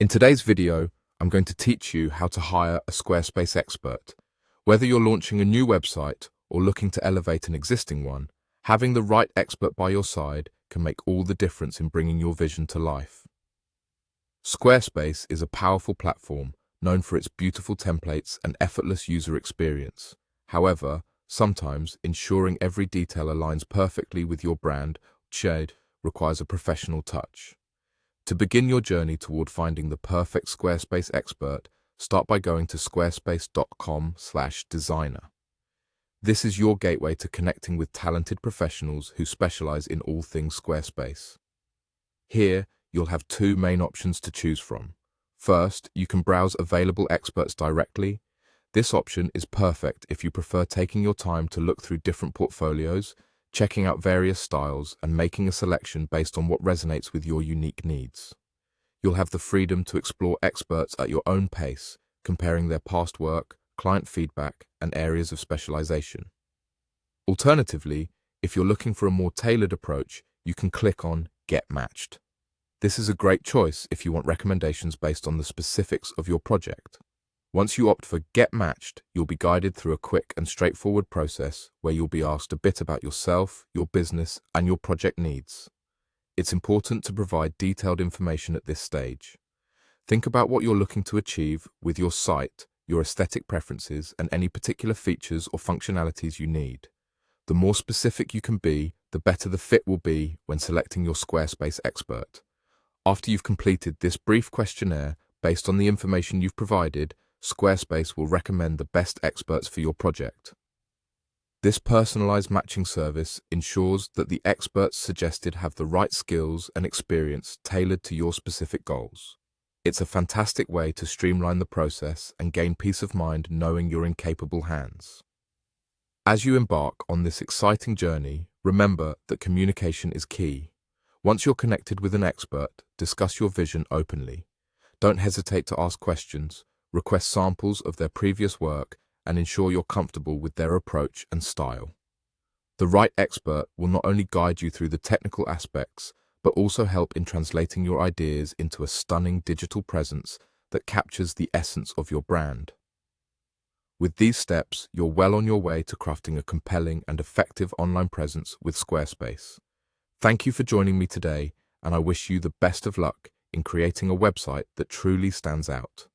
In today's video, I'm going to teach you how to hire a Squarespace expert. Whether you're launching a new website or looking to elevate an existing one, having the right expert by your side can make all the difference in bringing your vision to life. Squarespace is a powerful platform known for its beautiful templates and effortless user experience. However, sometimes ensuring every detail aligns perfectly with your brand shade requires a professional touch. To begin your journey toward finding the perfect Squarespace expert, start by going to squarespace.com/designer. This is your gateway to connecting with talented professionals who specialize in all things Squarespace. Here, you'll have two main options to choose from. First, you can browse available experts directly. This option is perfect if you prefer taking your time to look through different portfolios, checking out various styles, and making a selection based on what resonates with your unique needs. You'll have the freedom to explore experts at your own pace, comparing their past work, client feedback, and areas of specialization. Alternatively, if you're looking for a more tailored approach, you can click on Get Matched. This is a great choice if you want recommendations based on the specifics of your project. Once you opt for Get Matched, you'll be guided through a quick and straightforward process where you'll be asked a bit about yourself, your business, and your project needs. It's important to provide detailed information at this stage. Think about what you're looking to achieve with your site, your aesthetic preferences, and any particular features or functionalities you need. The more specific you can be, the better the fit will be when selecting your Squarespace expert. After you've completed this brief questionnaire, based on the information you've provided, Squarespace will recommend the best experts for your project. This personalized matching service ensures that the experts suggested have the right skills and experience tailored to your specific goals. It's a fantastic way to streamline the process and gain peace of mind knowing you're in capable hands. As you embark on this exciting journey, remember that communication is key. Once you're connected with an expert, discuss your vision openly. Don't hesitate to ask questions. Request samples of their previous work, and ensure you're comfortable with their approach and style. The right expert will not only guide you through the technical aspects, but also help in translating your ideas into a stunning digital presence that captures the essence of your brand. With these steps, you're well on your way to crafting a compelling and effective online presence with Squarespace. Thank you for joining me today, and I wish you the best of luck in creating a website that truly stands out.